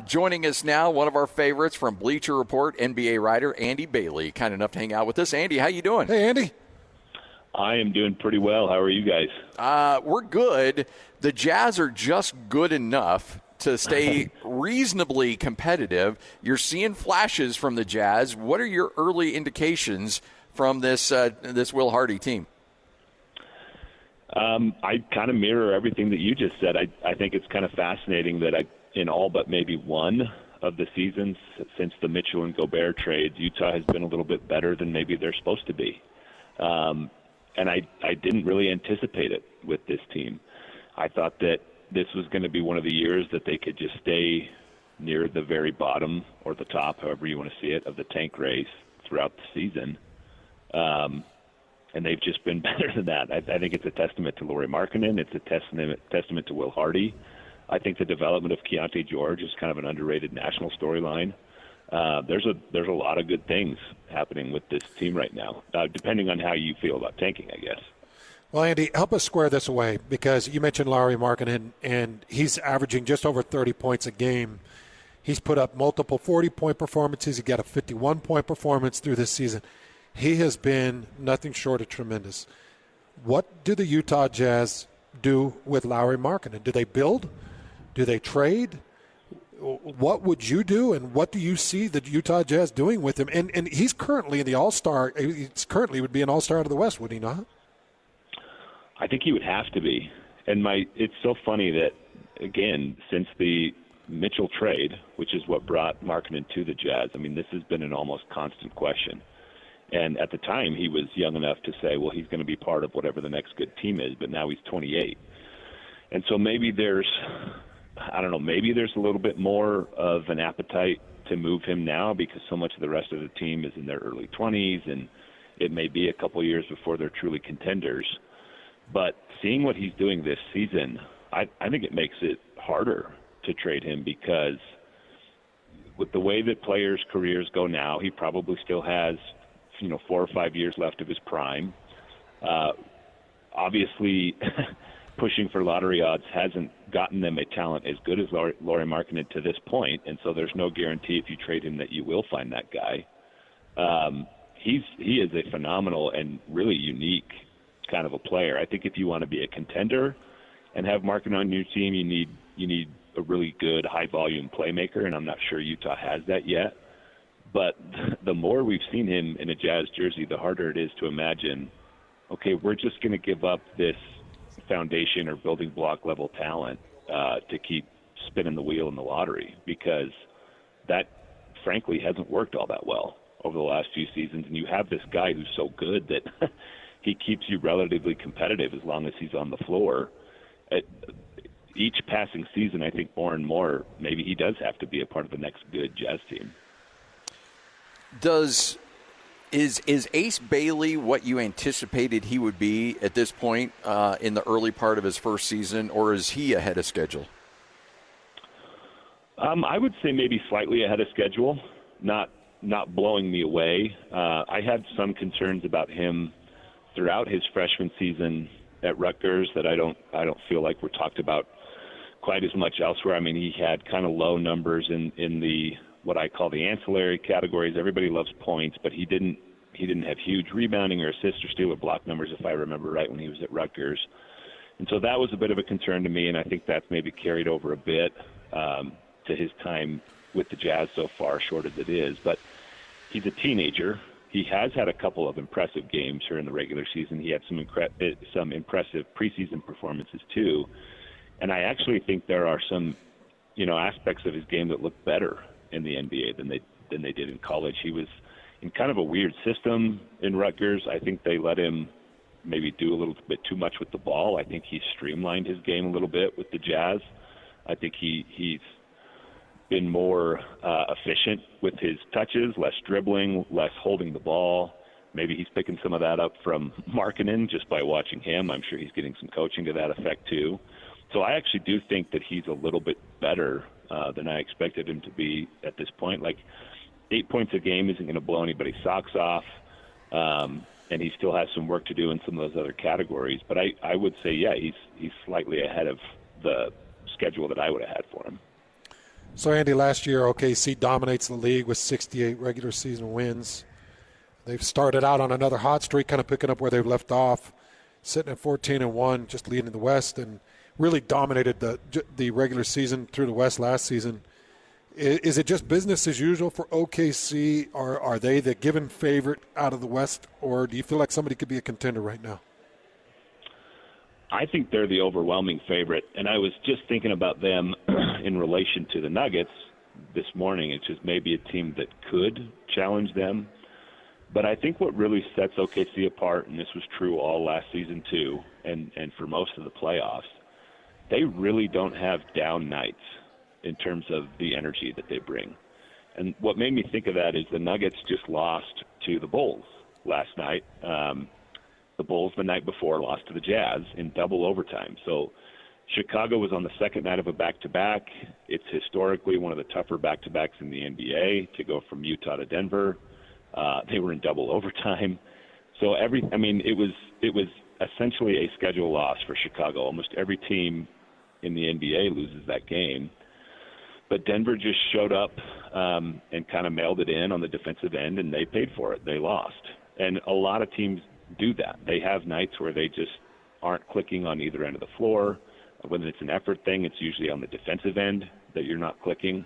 Joining us now, one of our favorites from Bleacher Report, NBA writer Andy Bailey, kind enough to hang out with us. Andy, how you doing? Hey, Andy. I am doing pretty well. How are you guys? We're good. The Jazz are just good enough to stay reasonably competitive. You're seeing flashes from the Jazz. What are your early indications from this Will Hardy team? I kind of mirror everything that you just said. I think it's kind of fascinating that in all but maybe one of the seasons since the Mitchell and Gobert trades, Utah has been a little bit better than maybe they're supposed to be. And I didn't really anticipate it with this team. I thought that this was going to be one of the years that they could just stay near the very bottom or the top, however you want to see it, of the tank race throughout the season. And they've just been better than that. I think it's a testament to Lauri Markkanen. It's a testament to Will Hardy. I think the development of Keontae George is kind of an underrated national storyline. There's a lot of good things happening with this team right now, depending on how you feel about tanking, I guess. Well, Andy, help us square this away, because you mentioned Lauri Markkanen, and he's averaging just over 30 points a game. He's put up multiple 40-point performances. He got a 51-point performance through this season. He has been nothing short of tremendous. What do the Utah Jazz do with Lauri Markkanen? Do they build? Do they trade? What would you do, and what do you see the Utah Jazz doing with him? And he's currently in the All-Star. He's currently would be an All-Star out of the West, would he not? I think he would have to be. And it's so funny that, again, since the Mitchell trade, which is what brought Markkanen to the Jazz, I mean, this has been an almost constant question. And at the time, he was young enough to say, well, he's going to be part of whatever the next good team is, but now he's 28. And so maybe there's a little bit more of an appetite to move him now, because so much of the rest of the team is in their early 20s, and it may be a couple years before they're truly contenders. But seeing what he's doing this season, I think it makes it harder to trade him, because with the way that players' careers go now, he probably still has 4 or 5 years left of his prime. Obviously, pushing for lottery odds hasn't gotten them a talent as good as Lauri Markkanen to this point, and so there's no guarantee if you trade him that you will find that guy. He is a phenomenal and really unique kind of a player. I think if you want to be a contender and have Markkanen on your team, you need a really good high-volume playmaker, and I'm not sure Utah has that yet. But the more we've seen him in a Jazz jersey, the harder it is to imagine, okay, we're just going to give up this foundation or building block level talent to keep spinning the wheel in the lottery, because that, frankly, hasn't worked all that well over the last few seasons. And you have this guy who's so good that he keeps you relatively competitive as long as he's on the floor. At each passing season, I think more and more, maybe he does have to be a part of the next good Jazz team. Is Ace Bailey what you anticipated he would be at this point in the early part of his first season, or is he ahead of schedule? I would say maybe slightly ahead of schedule, not blowing me away. I had some concerns about him throughout his freshman season at Rutgers that I don't feel like were talked about quite as much elsewhere. I mean, he had kind of low numbers in the what I call the ancillary categories. Everybody loves points, but he didn't have huge rebounding or assist or steal or block numbers, if I remember right, when he was at Rutgers. And so that was a bit of a concern to me, and I think that's maybe carried over a bit to his time with the Jazz so far, short as it is. But he's a teenager. He has had a couple of impressive games here in the regular season. He had some impressive preseason performances too. And I actually think there are some, aspects of his game that look better in the NBA than they did in college. He was in kind of a weird system in Rutgers. I think they let him maybe do a little bit too much with the ball. I think he streamlined his game a little bit with the Jazz. I think he's been more efficient with his touches, less dribbling, less holding the ball. Maybe he's picking some of that up from Markkanen just by watching him. I'm sure he's getting some coaching to that effect too. So I actually do think that he's a little bit better than I expected him to be at this point. Like 8 points a game isn't going to blow anybody's socks off, and he still has some work to do in some of those other categories. But I would say, yeah, he's slightly ahead of the schedule that I would have had for him. So, Andy, last year OKC dominates the league with 68 regular season wins. They've started out on another hot streak, kind of picking up where they've left off, sitting at 14-1, just leading the West, and really dominated the regular season through the West last season. Is it just business as usual for OKC, or are they the given favorite out of the West, or do you feel like somebody could be a contender right now? I think they're the overwhelming favorite, and I was just thinking about them in relation to the Nuggets this morning. It's just maybe a team that could challenge them. But I think what really sets OKC apart, and this was true all last season too, and for most of the playoffs, they really don't have down nights in terms of the energy that they bring. And what made me think of that is the Nuggets just lost to the Bulls last night. The Bulls the night before lost to the Jazz in double overtime. So Chicago was on the second night of a back-to-back. It's historically one of the tougher back-to-backs in the NBA to go from Utah to Denver. They were in double overtime. So it was essentially a schedule loss for Chicago. Almost every team in the NBA loses that game. But Denver just showed up and kind of mailed it in on the defensive end, and they paid for it. They lost. And a lot of teams do that. They have nights where they just aren't clicking on either end of the floor. When it's an effort thing, it's usually on the defensive end that you're not clicking.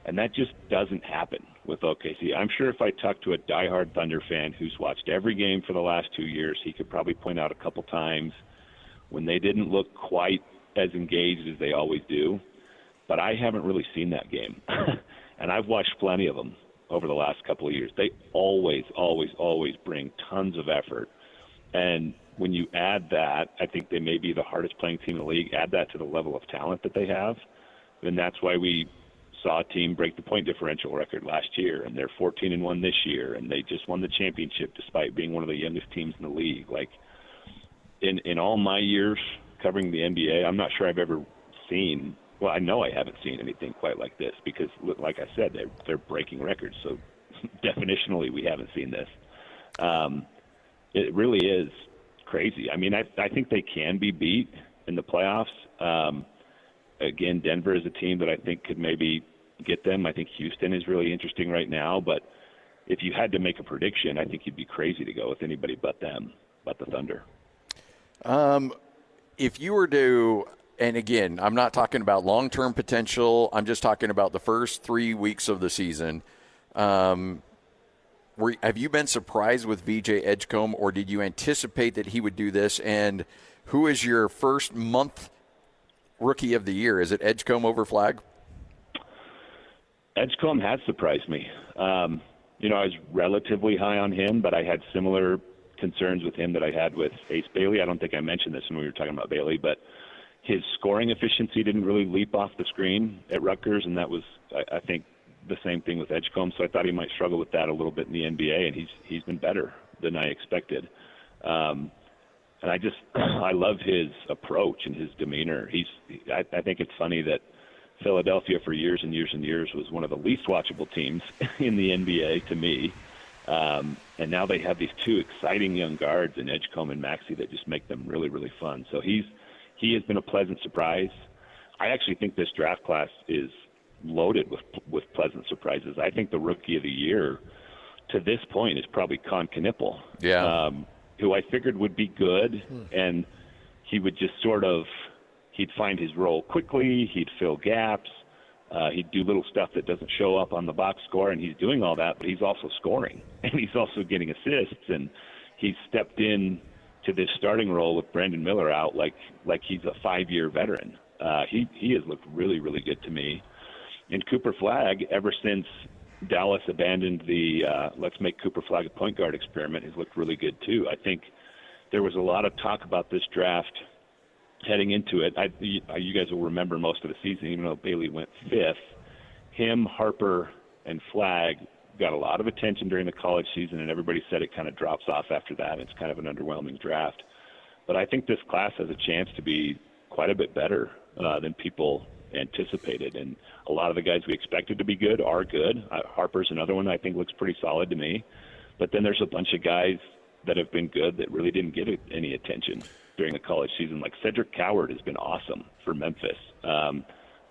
And that just doesn't happen with OKC. I'm sure if I talked to a diehard Thunder fan who's watched every game for the last 2 years, he could probably point out a couple times when they didn't look quite as engaged as they always do. But I haven't really seen that game. And I've watched plenty of them over the last couple of years. They always, always, always bring tons of effort. And when you add that, I think they may be the hardest playing team in the league. Add that to the level of talent that they have, then that's why we saw a team break the point differential record last year, and they're 14-1 this year, and they just won the championship despite being one of the youngest teams in the league. Like in all my years covering the NBA, I'm not sure I've ever seen. Well, I know I haven't seen anything quite like this because, like I said, they're breaking records. So definitionally, we haven't seen this. It really is crazy. I mean, I think they can be beat in the playoffs. Again, Denver is a team that I think could maybe get them. I think Houston is really interesting right now. But if you had to make a prediction, I think you'd be crazy to go with anybody but them, but the Thunder. If you were to, and again, I'm not talking about long-term potential. I'm just talking about the first 3 weeks of the season. Have you been surprised with VJ Edgecombe, or did you anticipate that he would do this? And who is your first month rookie of the year? Is it Edgecombe over Flagg? Edgecombe has surprised me. I was relatively high on him, but I had similar concerns with him that I had with Ace Bailey. I don't think I mentioned this when we were talking about Bailey, but his scoring efficiency didn't really leap off the screen at Rutgers, and that was, I think, the same thing with Edgecombe. So I thought he might struggle with that a little bit in the NBA, and he's been better than I expected. And I love his approach and his demeanor. I think it's funny that Philadelphia for years and years and years was one of the least watchable teams in the NBA to me. And now they have these two exciting young guards in Edgecombe and Maxey that just make them really, really fun. So he has been a pleasant surprise. I actually think this draft class is loaded with pleasant surprises. I think the rookie of the year to this point is probably Con Knippel. Yeah. Who I figured would be good, and he would just he'd find his role quickly, he'd fill gaps, he'd do little stuff that doesn't show up on the box score, and he's doing all that, but he's also scoring, and he's also getting assists, and he's stepped in to this starting role with Brandon Miller out like he's a 5-year veteran. He has looked really, really good to me. And Cooper Flagg, ever since Dallas abandoned the let's make Cooper Flagg a point guard experiment, has looked really good too. I think there was a lot of talk about this draft heading into it. You guys will remember most of the season, even though Bailey went 5th. Him, Harper, and Flagg got a lot of attention during the college season, and everybody said it kind of drops off after that. It's kind of an underwhelming draft. But I think this class has a chance to be quite a bit better than people anticipated, and a lot of the guys we expected to be good are good. Harper's another one I think looks pretty solid to me, but then there's a bunch of guys that have been good that really didn't get any attention during the college season. Like Cedric Coward has been awesome for Memphis.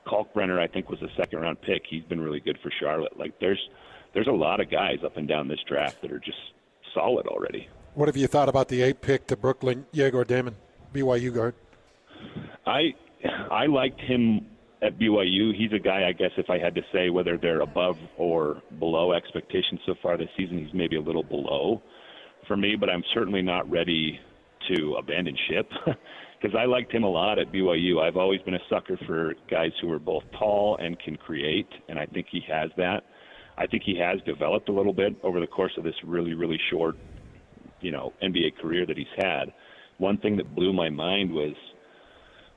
Kalkbrenner, I think, was a second-round pick. He's been really good for Charlotte. Like, there's a lot of guys up and down this draft that are just solid already. What have you thought about the 8th pick to Brooklyn, Yegor Damon, BYU guard? I liked him at BYU. He's a guy, I guess, if I had to say whether they're above or below expectations so far this season, he's maybe a little below for me, but I'm certainly not ready to abandon ship because I liked him a lot at BYU. I've always been a sucker for guys who are both tall and can create, and I think he has that. I think he has developed a little bit over the course of this really, really short, NBA career that he's had. One thing that blew my mind was,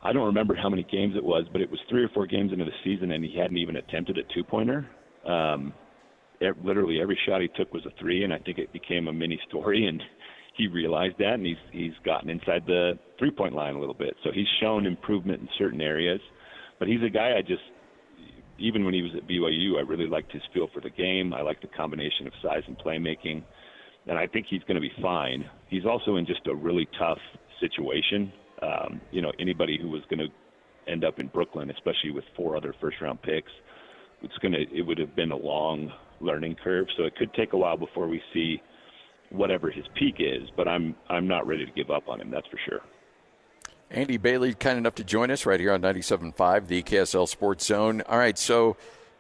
I don't remember how many games it was, but it was 3 or 4 games into the season, and he hadn't even attempted a two-pointer. Literally every shot he took was a 3, and I think it became a mini story, and he realized that, and he's gotten inside the three-point line a little bit. So he's shown improvement in certain areas, but he's a guy even when he was at BYU, I really liked his feel for the game. I liked the combination of size and playmaking, and I think he's going to be fine. He's also in just a really tough situation. Anybody who was going to end up in Brooklyn, especially with 4 other first-round picks, it would have been a long learning curve. So it could take a while before we see whatever his peak is. But I'm not ready to give up on him. That's for sure. Andy Bailey, kind enough to join us right here on 97.5, the KSL Sports Zone. All right, so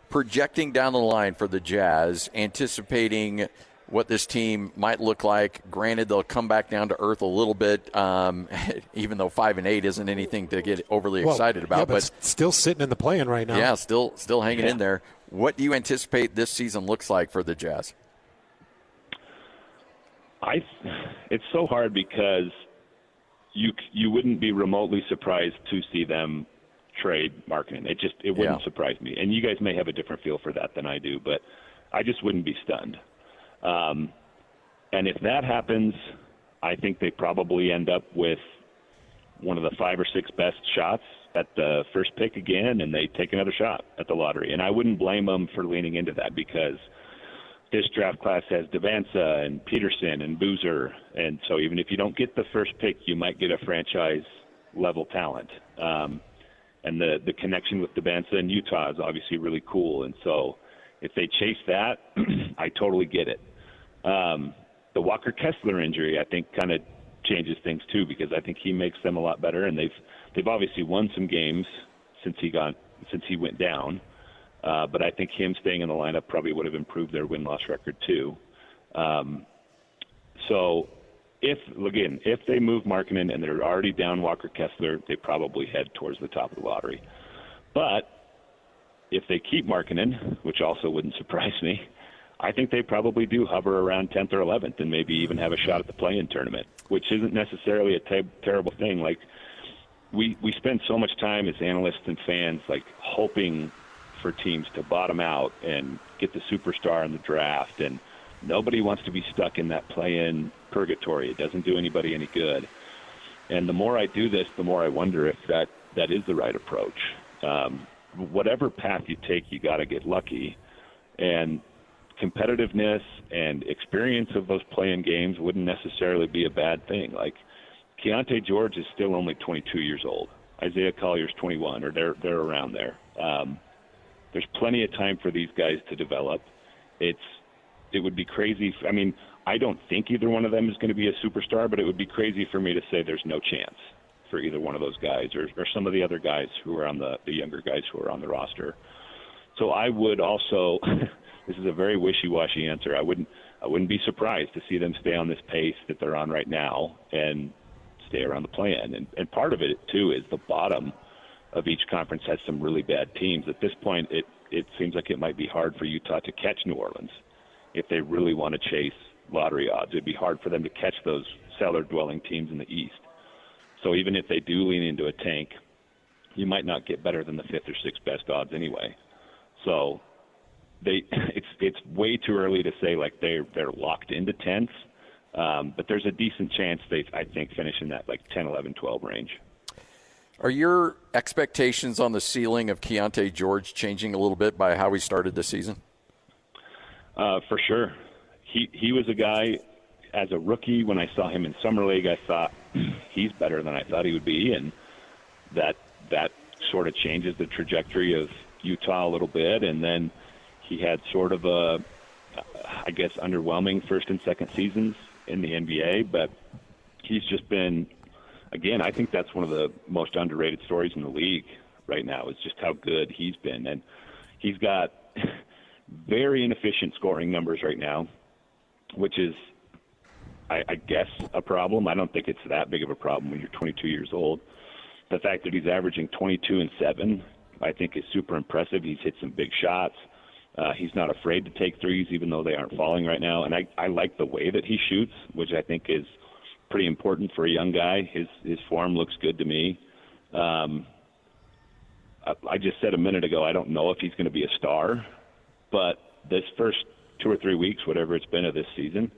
projecting down the line for the Jazz, anticipating what this team might look like. Granted, they'll come back down to earth a little bit, even though 5-8 isn't anything to get overly excited about. Yeah, but still sitting in the play-in right now. Yeah, still hanging in there. What do you anticipate this season looks like for the Jazz? It's so hard because you wouldn't be remotely surprised to see them trade Markkanen. It wouldn't surprise me. And you guys may have a different feel for that than I do, but I just wouldn't be stunned. And if that happens, I think they probably end up with one of the 5 or 6 best shots at the first pick again, and they take another shot at the lottery. And I wouldn't blame them for leaning into that because this draft class has Devanza and Peterson and Boozer. And so even if you don't get the first pick, you might get a franchise-level talent. And the connection with Devanza in Utah is obviously really cool. And so if they chase that, I totally get it. The Walker Kessler injury, I think, kind of changes things too, because I think he makes them a lot better, and they've obviously won some games since he went down. But I think him staying in the lineup probably would have improved their win-loss record too. So if they move Markkanen and they're already down Walker Kessler, they probably head towards the top of the lottery. But if they keep Markkanen, which also wouldn't surprise me, I think they probably do hover around 10th or 11th and maybe even have a shot at the play-in tournament, which isn't necessarily a terrible thing. Like, we spend so much time as analysts and fans, like, hoping for teams to bottom out and get the superstar in the draft, and nobody wants to be stuck in that play-in purgatory. It doesn't do anybody any good. And the more I do this, the more I wonder if that is the right approach. Whatever path you take, you got to get lucky. And competitiveness and experience of those play-in games wouldn't necessarily be a bad thing. Like, Keontae George is still only 22 years old. Isaiah Collier's 21, or they're around there. There's plenty of time for these guys to develop. It would be crazy. I mean, I don't think either one of them is going to be a superstar, but it would be crazy for me to say there's no chance for either one of those guys or some of the other guys who are on the younger guys who are on the roster. So I would also this is a very wishy-washy answer. I wouldn't be surprised to see them stay on this pace that they're on right now and stay around the play-in. And part of it, too, is the bottom of each conference has some really bad teams. At this point, it seems like it might be hard for Utah to catch New Orleans if they really want to chase lottery odds. It'd be hard for them to catch those cellar-dwelling teams in the East. So even if they do lean into a tank, you might not get better than the 5th or 6th best odds anyway. So it's way too early to say like they're locked into 10th, but there's a decent chance they, I think, finish in that like 10, 11, 12 range. Are your expectations on the ceiling of Keontae George changing a little bit by how he started the season? For sure. He was a guy, as a rookie, when I saw him in Summer League, I thought he's better than I thought he would be, and that sort of changes the trajectory of Utah a little bit. And then he had sort of a, I guess, underwhelming first and second seasons in the NBA, but he's just been, again, I think that's one of the most underrated stories in the league right now, is just how good he's been. And he's got very inefficient scoring numbers right now, which is, I guess, a problem. I don't think it's that big of a problem when you're 22 years old. The fact that he's averaging 22 and 7, I think, is super impressive. He's hit some big shots. He's not afraid to take threes, even though they aren't falling right now. And I like the way that he shoots, which I think is pretty important for a young guy. His form looks good to me. I just said a minute ago, I don't know if he's going to be a star, but this first 2 or 3 weeks, whatever it's been of this season,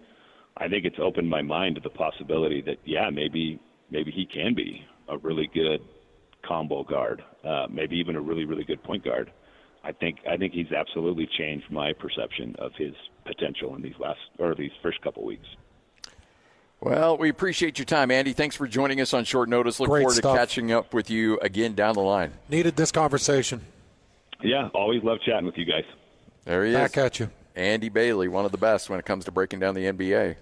I think it's opened my mind to the possibility that, yeah, maybe he can be a really good combo guard, maybe even a really, really good point guard. I think he's absolutely changed my perception of his potential in these first couple weeks. Well, we appreciate your time, Andy. Thanks for joining us on short notice. Look Great forward stuff. to catching up with you again down the line. Needed this conversation. Yeah, always love chatting with you guys. There he is. Back at you. Andy Bailey, one of the best when it comes to breaking down the NBA.